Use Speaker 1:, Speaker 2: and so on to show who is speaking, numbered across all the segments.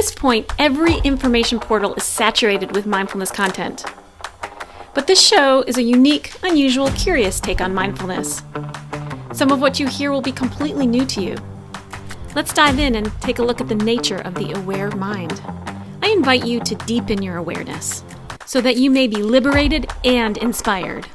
Speaker 1: this point, every information portal is saturated with mindfulness content. But this show is a unique, unusual, curious take on mindfulness. Some of what you hear will be completely new to you. Let's dive in and take a look at the nature of the aware mind. I invite you to deepen your awareness so that you may be liberated and inspired.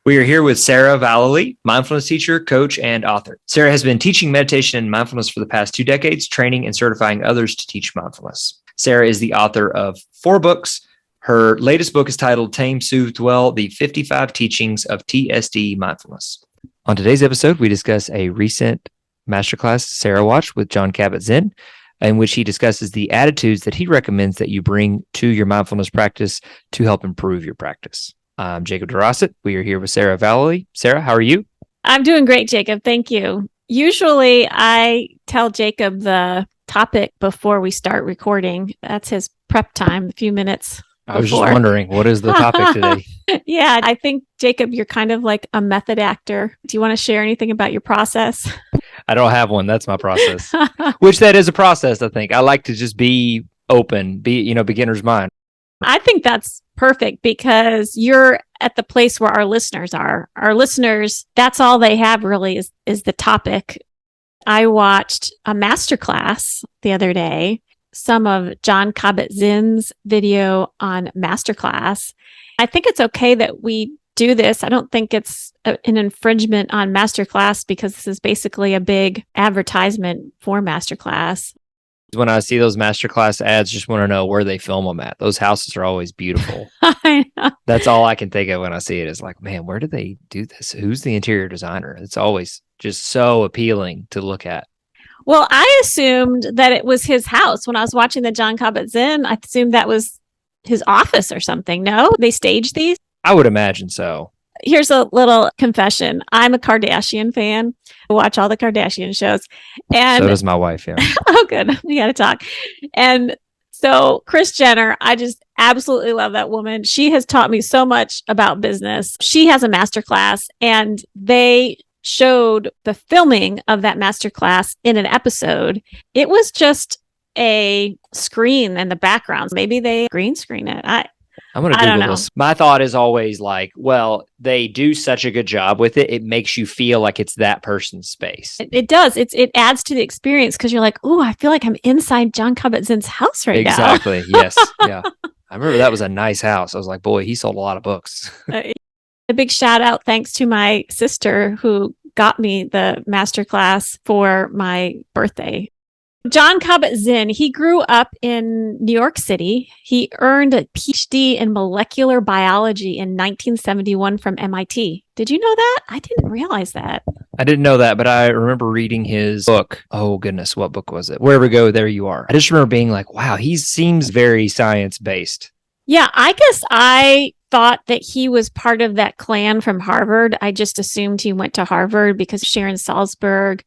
Speaker 2: We are here with Sarah Vallely, mindfulness teacher, coach, and author. Sarah has been teaching meditation and mindfulness for the past 2 decades, training and certifying others to teach mindfulness. Sarah is the author of 4 books. Her latest book is titled Tame, Soothe, Dwell, The 55 Teachings of TSD Mindfulness. On today's episode, we discuss a recent masterclass Sarah watched with Jon Kabat Zinn, in which he discusses the attitudes that he recommends that you bring to your mindfulness practice to help improve your practice. I'm Jacob DeRosset. We are here with Sarah Vallely. Sarah, how are you?
Speaker 1: I'm doing great, Jacob. Thank you. Usually I tell Jacob the topic before we start recording. That's his prep time, a few minutes before.
Speaker 2: I was just wondering, what is the topic today?
Speaker 1: Yeah, I think, Jacob, you're kind of like a method actor. Do you want to share anything about your process?
Speaker 2: I don't have one. That's my process, which that is a process, I think. I like to just be open, beginner's mind.
Speaker 1: I think that's perfect because you're at the place where our listeners are. Our listeners, that's all they have really is the topic. I watched a masterclass the other day, some of Jon Kabat Zinn's video on masterclass. I think it's okay that we do this. I don't think it's an infringement on masterclass because this is basically a big advertisement for masterclass.
Speaker 2: When I see those masterclass ads, just want to know where they film them at. Those houses are always beautiful.
Speaker 1: I know.
Speaker 2: That's all I can think of when I see it is like, man, where do they do this? Who's the interior designer? It's always just so appealing to look at.
Speaker 1: Well, I assumed that it was his house. When I was watching the Jon Kabat Zinn, I assumed that was his office or something. No, they staged these?
Speaker 2: I would imagine so.
Speaker 1: Here's a little confession. I'm a Kardashian fan. I watch all the Kardashian shows. And
Speaker 2: so does my wife, yeah.
Speaker 1: Oh, good. We got to talk. And so Kris Jenner, I just absolutely love that woman. She has taught me so much about business. She has a masterclass and they showed the filming of that masterclass in an episode. It was just a screen in the background. Maybe they green screen it.
Speaker 2: I'm going to Google this. My thought is always like, well, they do such a good job with it. It makes you feel like it's that person's space.
Speaker 1: It does. It adds to the experience because you're like, oh, I feel like I'm inside Jon Kabat Zinn's house right now.
Speaker 2: Exactly. Yes. Yeah. I remember that was a nice house. I was like, boy, he sold a lot of books.
Speaker 1: A big shout out. Thanks to my sister who got me the masterclass for my birthday. Jon Kabat Zinn, he grew up in New York City. He earned a PhD in molecular biology in 1971 from MIT. Did you know that? I didn't realize that.
Speaker 2: I didn't know that, but I remember reading his book. Oh, goodness. What book was it? Wherever you go, there you are. I just remember being like, wow, he seems very science-based.
Speaker 1: Yeah, I guess I thought that he was part of that clan from Harvard. I just assumed he went to Harvard because Sharon Salzberg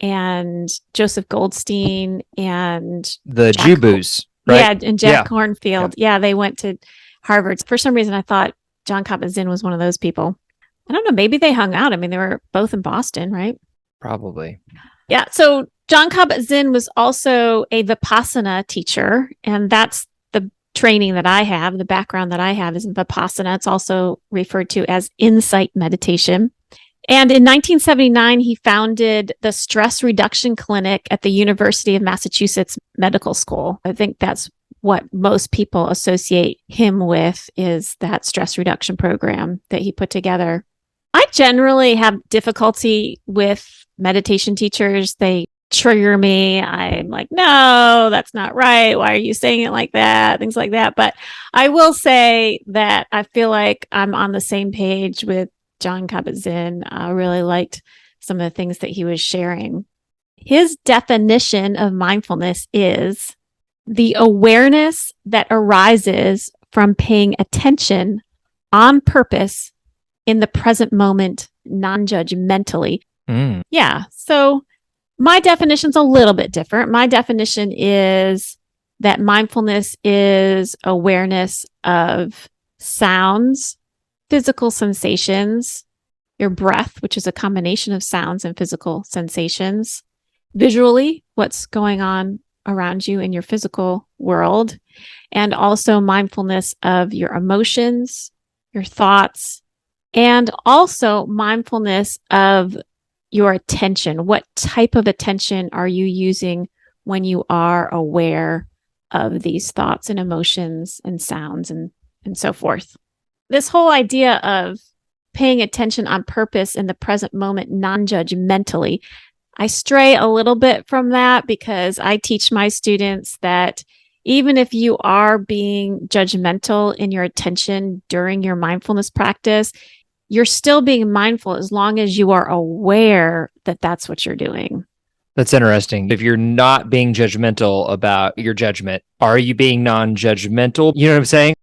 Speaker 1: and Joseph Goldstein and
Speaker 2: the Jubus, right?
Speaker 1: Yeah, and Jack Kornfield. Yeah, they went to Harvard. For some reason, I thought Jon Kabat Zinn was one of those people. I don't know. Maybe they hung out. I mean, they were both in Boston, right?
Speaker 2: Probably.
Speaker 1: Yeah. So Jon Kabat Zinn was also a Vipassana teacher, and that's the training that I have. The background that I have is in Vipassana. It's also referred to as insight meditation. And in 1979, he founded the Stress Reduction Clinic at the University of Massachusetts Medical School. I think that's what most people associate him with, is that stress reduction program that he put together. I generally have difficulty with meditation teachers. They trigger me. I'm like, no, that's not right. Why are you saying it like that? Things like that. But I will say that I feel like I'm on the same page with Jon Kabat Zinn. I really liked some of the things that he was sharing. His definition of mindfulness is the awareness that arises from paying attention on purpose in the present moment, non-judgmentally. Yeah. So my definition's a little bit different. My definition is that mindfulness is awareness of sounds, physical sensations, your breath, which is a combination of sounds and physical sensations, visually, what's going on around you in your physical world, and also mindfulness of your emotions, your thoughts, and also mindfulness of your attention. What type of attention are you using when you are aware of these thoughts and emotions and sounds and so forth? This whole idea of paying attention on purpose in the present moment, non-judgmentally, I stray a little bit from that because I teach my students that even if you are being judgmental in your attention during your mindfulness practice, you're still being mindful as long as you are aware that that's what you're doing.
Speaker 2: That's interesting. If you're not being judgmental about your judgment, are you being non-judgmental? You know what I'm saying?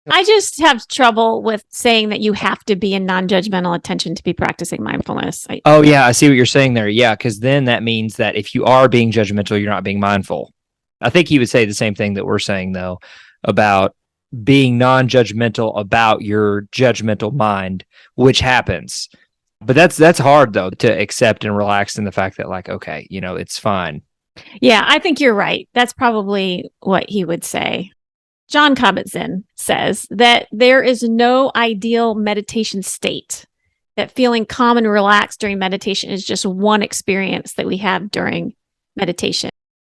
Speaker 1: I just have trouble with saying that you have to be in non-judgmental attention to be practicing mindfulness.
Speaker 2: I see what you're saying there. Yeah, because then that means that if you are being judgmental, you're not being mindful. I think he would say the same thing that we're saying, though, about being non-judgmental about your judgmental mind, which happens. But that's hard, though, to accept and relax in the fact that, like, okay, it's fine.
Speaker 1: Yeah, I think you're right. That's probably what he would say. Jon Kabat Zinn says that there is no ideal meditation state, that feeling calm and relaxed during meditation is just one experience that we have during meditation.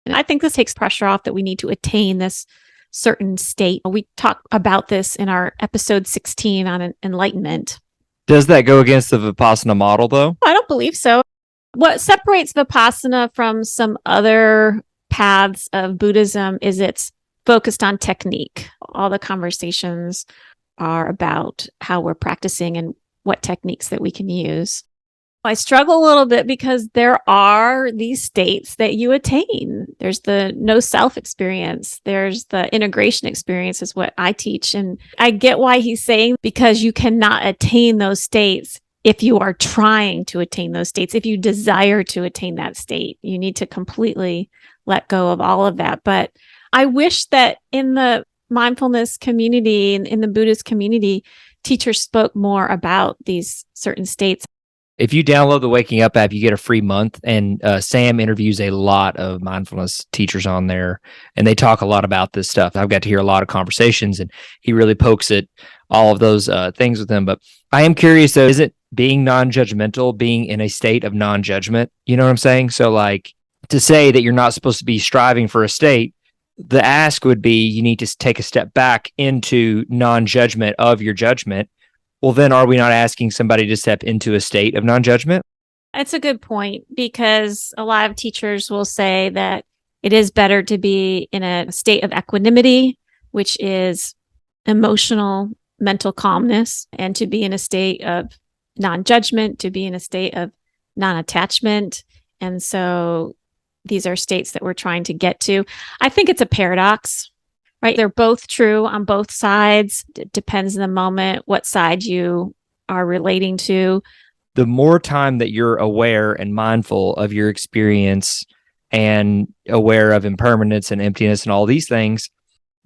Speaker 1: And I think this takes pressure off that we need to attain this certain state. We talk about this in our episode 16 on enlightenment.
Speaker 2: Does that go against the Vipassana model, though?
Speaker 1: I don't believe so. What separates Vipassana from some other paths of Buddhism is it's focused on technique. All the conversations are about how we're practicing and what techniques that we can use. I struggle a little bit because there are these states that you attain. There's the no self experience. There's the integration experience is what I teach. And I get why he's saying, because you cannot attain those states if you are trying to attain those states. If you desire to attain that state, you need to completely let go of all of that. But I wish that in the mindfulness community and in the Buddhist community, teachers spoke more about these certain states.
Speaker 2: If you download the Waking Up app, you get a free month, and Sam interviews a lot of mindfulness teachers on there, and they talk a lot about this stuff. I've got to hear a lot of conversations, and he really pokes at all of those things with them. But I am curious, though, is it being non-judgmental, being in a state of non-judgment? You know what I'm saying? So, like, to say that you're not supposed to be striving for a state, the ask would be you need to take a step back into non-judgment of your judgment. Well, then are we not asking somebody to step into a state of non-judgment?
Speaker 1: That's a good point, because a lot of teachers will say that it is better to be in a state of equanimity, which is emotional, mental calmness, and to be in a state of non-judgment, to be in a state of non-attachment. And so these are states that we're trying to get to. I think it's a paradox. Right? They're both true on both sides. It depends on the moment, what side you are relating to.
Speaker 2: The more time that you're aware and mindful of your experience and aware of impermanence and emptiness and all these things,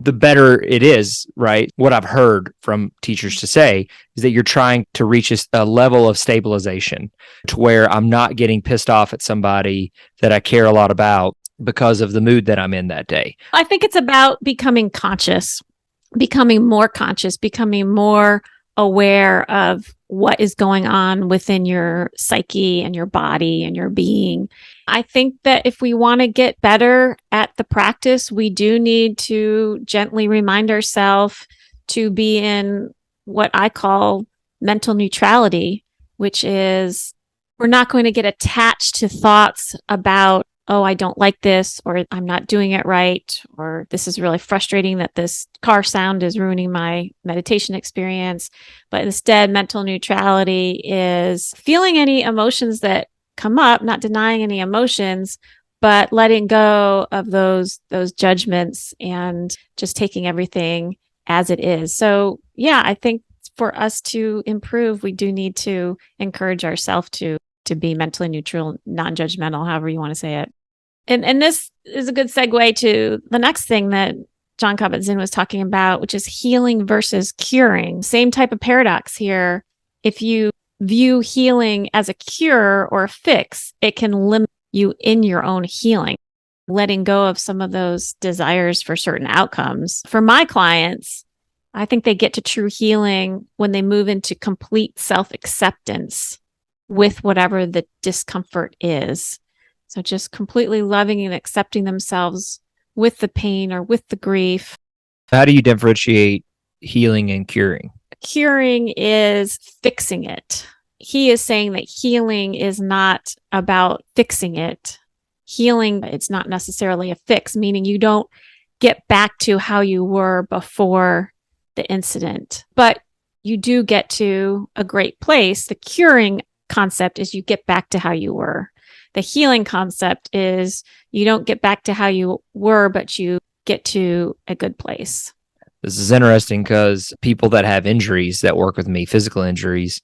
Speaker 2: the better it is, right? What I've heard from teachers to say is that you're trying to reach a level of stabilization to where I'm not getting pissed off at somebody that I care a lot about because of the mood that I'm in that day.
Speaker 1: I think it's about becoming conscious, becoming more aware of what is going on within your psyche and your body and your being. I think that if we want to get better at the practice, we do need to gently remind ourselves to be in what I call mental neutrality, which is we're not going to get attached to thoughts about, oh, I don't like this, or I'm not doing it right, or this is really frustrating that this car sound is ruining my meditation experience. But instead, mental neutrality is feeling any emotions that come up, not denying any emotions, but letting go of those judgments and just taking everything as it is. So yeah, I think for us to improve, we do need to encourage ourselves to be mentally neutral, non-judgmental, however you want to say it. And this is a good segue to the next thing that Jon Kabat Zinn was talking about, which is healing versus curing. Same type of paradox here. If you view healing as a cure or a fix, it can limit you in your own healing, letting go of some of those desires for certain outcomes. For my clients, I think they get to true healing when they move into complete self-acceptance with whatever the discomfort is. So just completely loving and accepting themselves with the pain or with the grief.
Speaker 2: How do you differentiate healing and curing?
Speaker 1: Curing is fixing it. He is saying that healing is not about fixing it. Healing, it's not necessarily a fix, meaning you don't get back to how you were before the incident, but you do get to a great place. The curing concept is you get back to how you were. The healing concept is you don't get back to how you were, but you get to a good place.
Speaker 2: This is interesting because people that have injuries that work with me, physical injuries,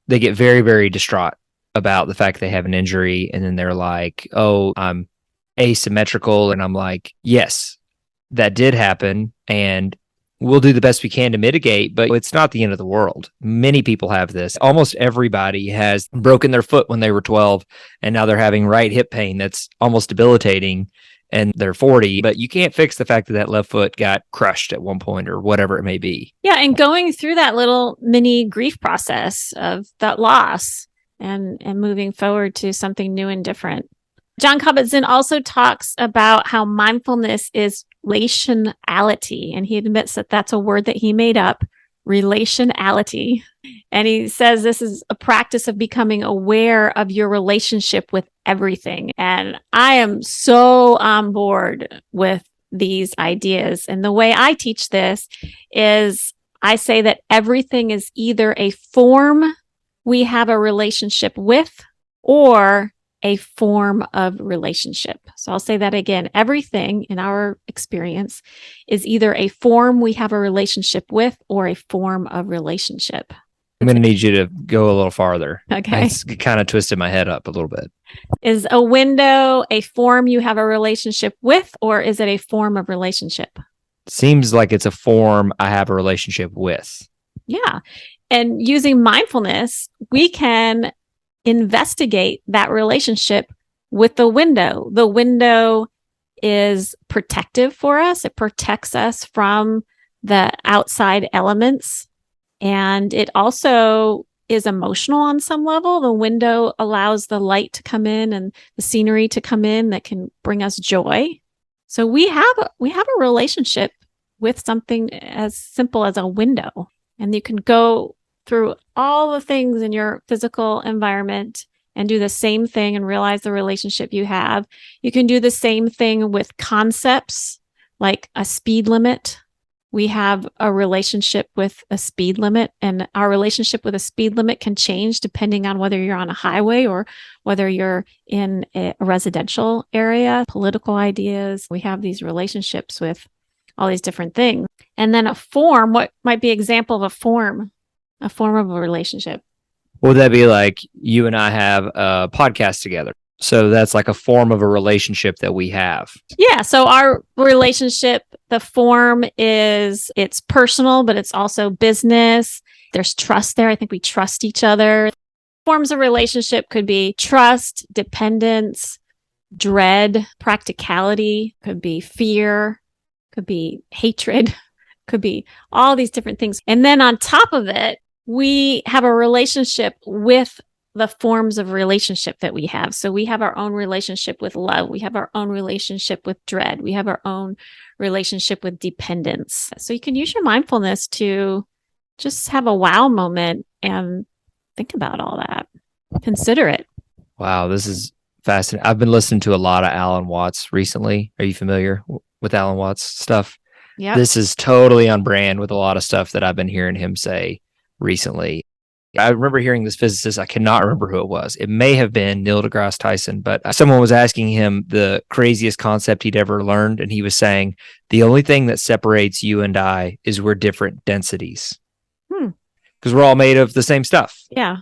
Speaker 2: they get very, very distraught about the fact they have an injury. And then they're like, oh, I'm asymmetrical. And I'm like, yes, that did happen. And we'll do the best we can to mitigate, but it's not the end of the world. Many people have this. Almost everybody has broken their foot when they were 12, and now they're having right hip pain that's almost debilitating, and they're 40. But you can't fix the fact that that left foot got crushed at one point or whatever it may be.
Speaker 1: Yeah, and going through that little mini grief process of that loss and moving forward to something new and different. Jon Kabat Zinn also talks about how mindfulness is relationality, and he admits that that's a word that he made up, relationality. And he says this is a practice of becoming aware of your relationship with everything. And I am so on board with these ideas. And the way I teach this is I say that everything is either a form we have a relationship with or a form of relationship. So I'll say that again. Everything in our experience is either a form we have a relationship with or a form of relationship.
Speaker 2: I'm going to need you to go a little farther.
Speaker 1: Okay.
Speaker 2: It's kind of twisted my head up a little bit.
Speaker 1: Is a window a form you have a relationship with, or is it a form of relationship?
Speaker 2: Seems like it's a form I have a relationship with.
Speaker 1: Yeah. And using mindfulness, we can investigate that relationship with the window. The window is protective for us. It protects us from the outside elements. And it also is emotional on some level. The window allows the light to come in and the scenery to come in that can bring us joy. So we have a relationship with something as simple as a window. And you can go through all the things in your physical environment and do the same thing and realize the relationship you have. You can do the same thing with concepts like a speed limit. We have a relationship with a speed limit, and our relationship with a speed limit can change depending on whether you're on a highway or whether you're in a residential area. Political ideas. We have these relationships with all these different things. And then a form, what might be an example of a form of a relationship?
Speaker 2: Would that be like you and I have a podcast together? So that's like a form of a relationship that we have.
Speaker 1: Yeah. So our relationship, the form is it's personal, but it's also business. There's trust there. I think we trust each other. Forms of relationship could be trust, dependence, dread, practicality, could be fear, could be hatred, could be all these different things. And then on top of it, we have a relationship with the forms of relationship that we have. So we have our own relationship with love. We have our own relationship with dread. We have our own relationship with dependence. So you can use your mindfulness to just have a wow moment and think about all that. Consider it.
Speaker 2: Wow, this is fascinating. I've been listening to a lot of Alan Watts recently. Are you familiar with Alan Watts stuff?
Speaker 1: Yeah.
Speaker 2: This is totally on brand with a lot of stuff that I've been hearing him say recently. I remember hearing this physicist. I cannot remember who it was. It may have been Neil deGrasse Tyson, but someone was asking him the craziest concept he'd ever learned. And he was saying, the only thing that separates you and I is we're different densities. Because we're all made of the same stuff.
Speaker 1: Yeah.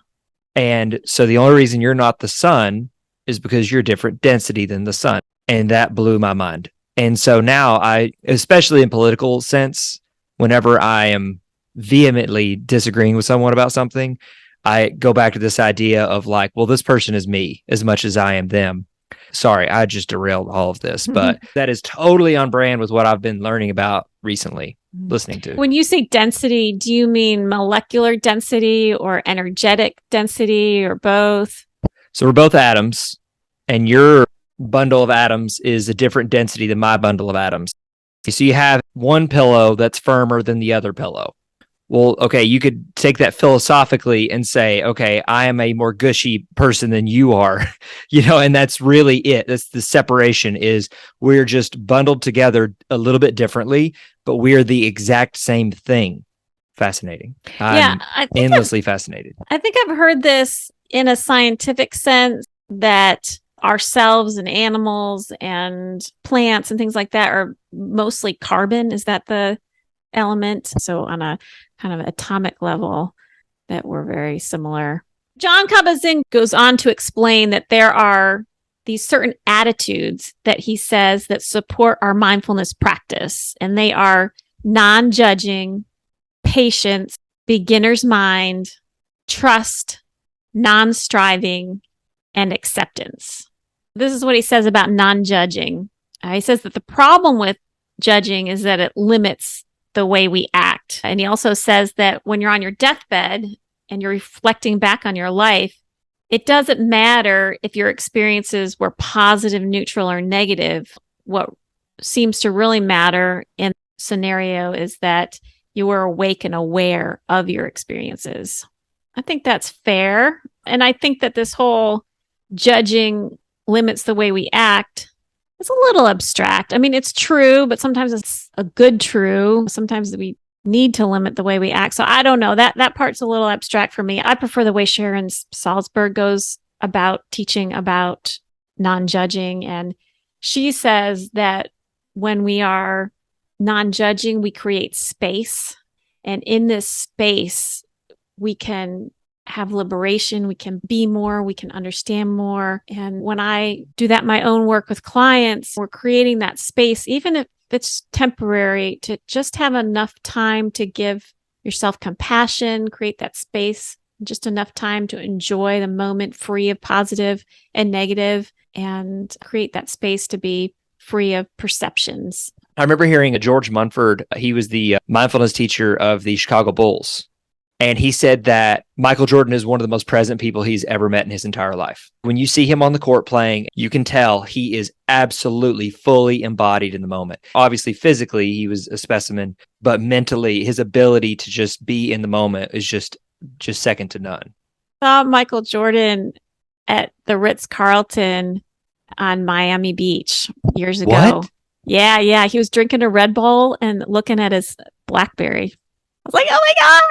Speaker 2: And so the only reason you're not the sun is because you're different density than the sun. And that blew my mind. And so now I, especially in political sense, whenever I am vehemently disagreeing with someone about something, I go back to this idea of like, well, this person is me as much as I am them. Sorry, I just derailed all of this, but that is totally on brand with what I've been learning about recently, listening to.
Speaker 1: When you say density, do you mean molecular density or energetic density or both?
Speaker 2: So we're both atoms, and your bundle of atoms is a different density than my bundle of atoms. So you have one pillow that's firmer than the other pillow. Well, okay, you could take that philosophically and say, okay, I am a more gushy person than you are, and that's really it. That's the separation, is we're just bundled together a little bit differently, but we're the exact same thing. Fascinating. I'm endlessly fascinated.
Speaker 1: I think I've heard this in a scientific sense, that ourselves and animals and plants and things like that are mostly carbon. Is that the element? So on a kind of atomic level, that we're very similar. Jon Kabat Zinn goes on to explain that there are these certain attitudes that he says that support our mindfulness practice, and they are non-judging, patience, beginner's mind, trust, non-striving, and acceptance. This is what he says about non-judging. He says that the problem with judging is that it limits the way we act. And he also says that when you're on your deathbed and you're reflecting back on your life, it doesn't matter if your experiences were positive, neutral, or negative. What seems to really matter in the scenario is that you were awake and aware of your experiences. I think that's fair. And I think that this whole judging limits the way we act, it's a little abstract. I mean, it's true, but sometimes it's a good true. Sometimes we need to limit the way we act. So I don't know. That part's a little abstract for me. I prefer the way Sharon Salzberg goes about teaching about non-judging. And she says that when we are non-judging, we create space. And in this space, we can have liberation, we can be more, we can understand more. And when I do that in my own work with clients, we're creating that space, even if it's temporary, to just have enough time to give yourself compassion, create that space, just enough time to enjoy the moment free of positive and negative, and create that space to be free of perceptions.
Speaker 2: I remember hearing a George Munford. He was the mindfulness teacher of the Chicago Bulls. And he said that Michael Jordan is one of the most present people he's ever met in his entire life. When you see him on the court playing, you can tell he is absolutely fully embodied in the moment. Obviously, physically, he was a specimen, but mentally, his ability to just be in the moment is just second to none.
Speaker 1: I saw Michael Jordan at the Ritz-Carlton on Miami Beach years ago.
Speaker 2: What?
Speaker 1: Yeah. He was drinking a Red Bull and looking at his BlackBerry. I was like, oh my God.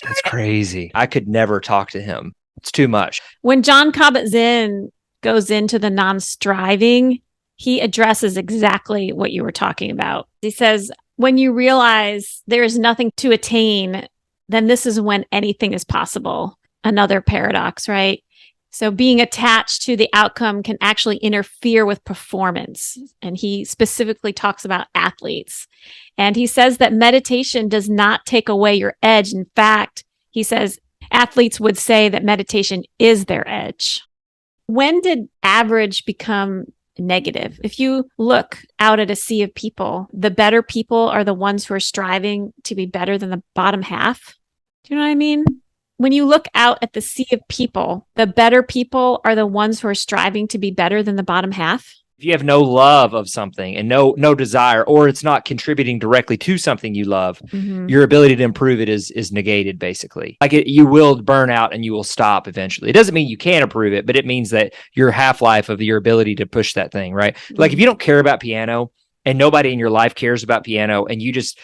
Speaker 2: That's crazy. I could never talk to him. It's too much.
Speaker 1: When Jon Kabat Zinn goes into the non-striving, he addresses exactly what you were talking about. He says, when you realize there is nothing to attain, then this is when anything is possible. Another paradox, right? So being attached to the outcome can actually interfere with performance. And he specifically talks about athletes. And he says that meditation does not take away your edge. In fact, he says athletes would say that meditation is their edge. When did average become negative? If you look out at a sea of people, the better people are the ones who are striving to be better than the bottom half. Do you know what I mean? When you look out at the sea of people, the better people are the ones who are striving to be better than the bottom half.
Speaker 2: If you have no love of something and no desire, or it's not contributing directly to something you love, your ability to improve it is negated, basically. You will burn out and you will stop eventually. It doesn't mean you can't improve it, but it means that your half-life of your ability to push that thing, right? Like if you don't care about piano and nobody in your life cares about piano, and you just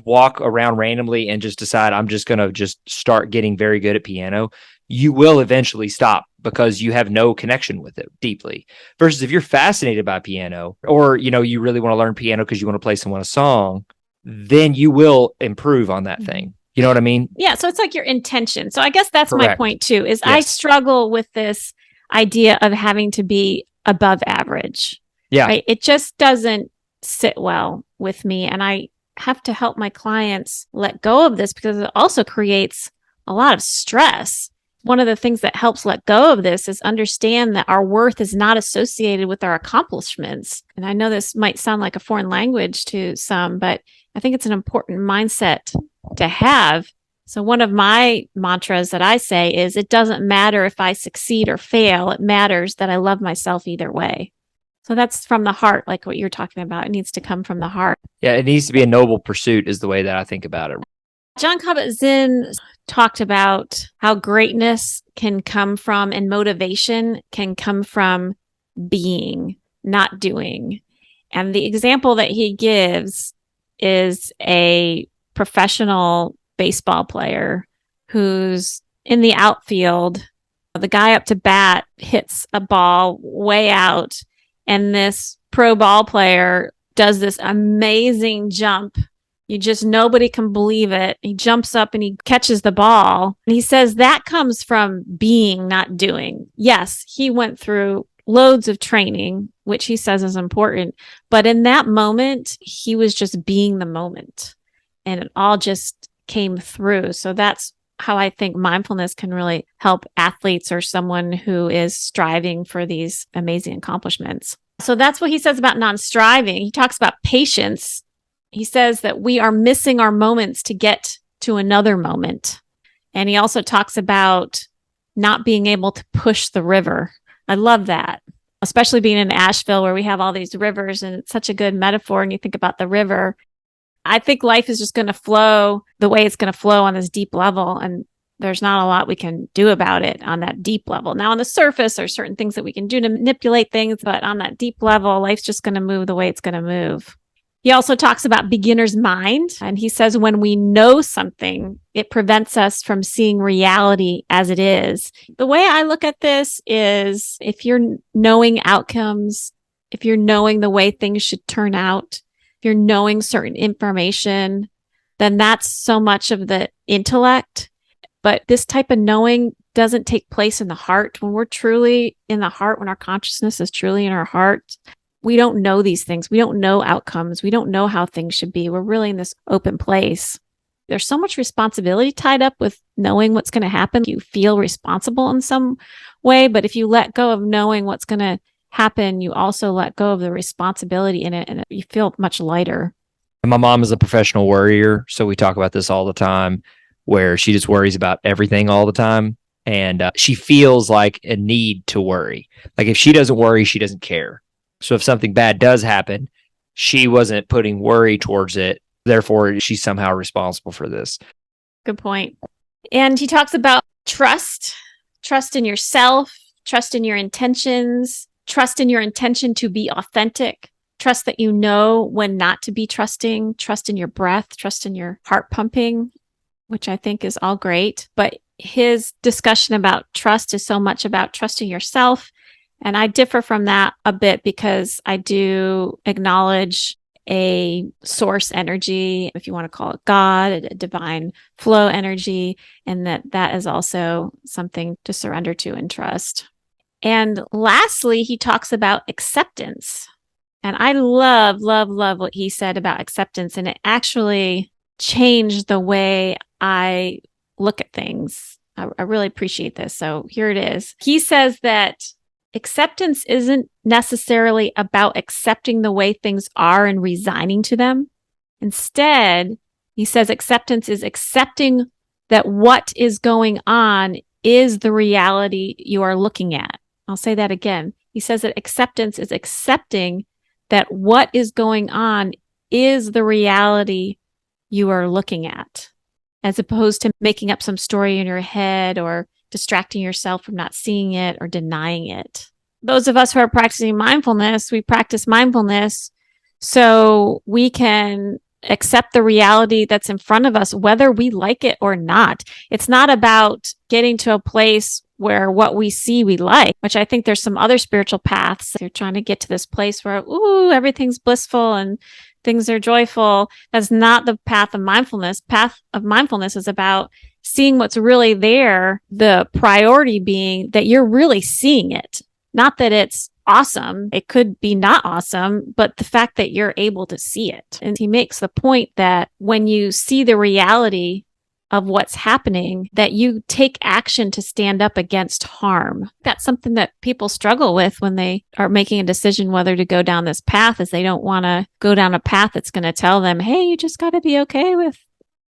Speaker 2: walk around randomly and just decide, I'm just going to just start getting very good at piano, you will eventually stop because you have no connection with it deeply. Versus if you're fascinated by piano, or, you really want to learn piano because you want to play someone a song, then you will improve on that thing. You know what I mean?
Speaker 1: Yeah. So it's like your intention. So I guess that's
Speaker 2: Correct.
Speaker 1: my point too, is
Speaker 2: Yes.
Speaker 1: I struggle with this idea of having to be above average.
Speaker 2: Yeah.
Speaker 1: Right? It just doesn't sit well with me. And I have to help my clients let go of this because it also creates a lot of stress. One of the things that helps let go of this is understand that our worth is not associated with our accomplishments. And I know this might sound like a foreign language to some, but I think it's an important mindset to have. So one of my mantras that I say is, it doesn't matter if I succeed or fail. It matters that I love myself either way. So that's from the heart, like what you're talking about. It needs to come from the heart.
Speaker 2: Yeah, it needs to be a noble pursuit is the way that I think about it.
Speaker 1: Jon Kabat Zinn talked about how greatness can come from, and motivation can come from being, not doing. And the example that he gives is a professional baseball player who's in the outfield. The guy up to bat hits a ball way out, and this pro ball player does this amazing jump. Nobody can believe it. He jumps up and he catches the ball. And he says that comes from being, not doing. Yes, he went through loads of training, which he says is important. But in that moment, he was just being the moment. And it all just came through. So that's how I think mindfulness can really help athletes or someone who is striving for these amazing accomplishments. So that's what he says about non-striving. He talks about patience. He says that we are missing our moments to get to another moment. And he also talks about not being able to push the river. I love that, especially being in Asheville where we have all these rivers, and it's such a good metaphor. And you think about the river. I think life is just going to flow the way it's going to flow on this deep level. And there's not a lot we can do about it on that deep level. Now, on the surface, there are certain things that we can do to manipulate things, but on that deep level, life's just going to move the way it's going to move. He also talks about beginner's mind. And he says when we know something, it prevents us from seeing reality as it is. The way I look at this is, if you're knowing outcomes, if you're knowing the way things should turn out, if you're knowing certain information, then that's so much of the intellect. But this type of knowing doesn't take place in the heart. When we're truly in the heart, when our consciousness is truly in our heart, we don't know these things. We don't know outcomes. We don't know how things should be. We're really in this open place. There's so much responsibility tied up with knowing what's going to happen. You feel responsible in some way, but if you let go of knowing what's going to happen, you also let go of the responsibility in it, and you feel much lighter.
Speaker 2: My mom is a professional worrier, so we talk about this all the time, where she just worries about everything all the time. And she feels like a need to worry. Like if she doesn't worry, she doesn't care. So if something bad does happen, she wasn't putting worry towards it. Therefore, she's somehow responsible for this.
Speaker 1: Good point. And he talks about trust in yourself, trust in your intentions, trust in your intention to be authentic, trust that you know when not to be trusting, trust in your breath, trust in your heart pumping, which I think is all great. But his discussion about trust is so much about trusting yourself. And I differ from that a bit because I do acknowledge a source energy, if you want to call it God, a divine flow energy, and that is also something to surrender to and trust. And lastly, he talks about acceptance. And I love what he said about acceptance. And it actually changed the way I look at things. I really appreciate this. So here it is. He says that acceptance isn't necessarily about accepting the way things are and resigning to them. Instead, he says acceptance is accepting that what is going on is the reality you are looking at. I'll say that again. He says that acceptance is accepting that what is going on is the reality you are looking at, as opposed to making up some story in your head or distracting yourself from not seeing it or denying it. Those of us who are practicing mindfulness, we practice mindfulness so we can accept the reality that's in front of us, whether we like it or not. It's not about getting to a place where what we see we like, which I think there's some other spiritual paths. You're trying to get to this place where, everything's blissful and things are joyful. That's not the path of mindfulness. Path of mindfulness is about seeing what's really there, the priority being that you're really seeing it. Not that it's awesome. It could be not awesome, but the fact that you're able to see it. And he makes the point that when you see the reality of what's happening, that you take action to stand up against harm. That's something that people struggle with when they are making a decision whether to go down this path, is they don't want to go down a path that's going to tell them, hey, you just got to be okay with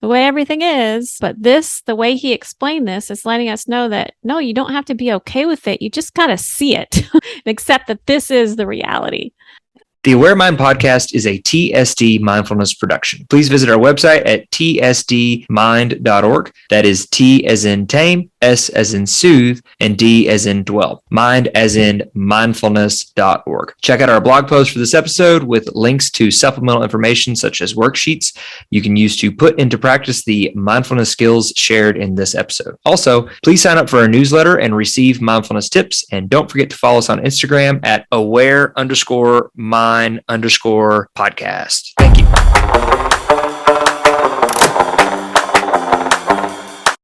Speaker 1: the way everything is. But the way he explained this is letting us know that, no, you don't have to be okay with it. You just got to see it and accept that this is the reality.
Speaker 2: The Aware Mind podcast is a TSD mindfulness production. Please visit our website at tsdmind.org. That is T as in tame, S as in soothe, and D as in dwell. Mind as in mindfulness.org. Check out our blog post for this episode with links to supplemental information such as worksheets you can use to put into practice the mindfulness skills shared in this episode. Also, please sign up for our newsletter and receive mindfulness tips. And don't forget to follow us on Instagram at aware_mind_podcast.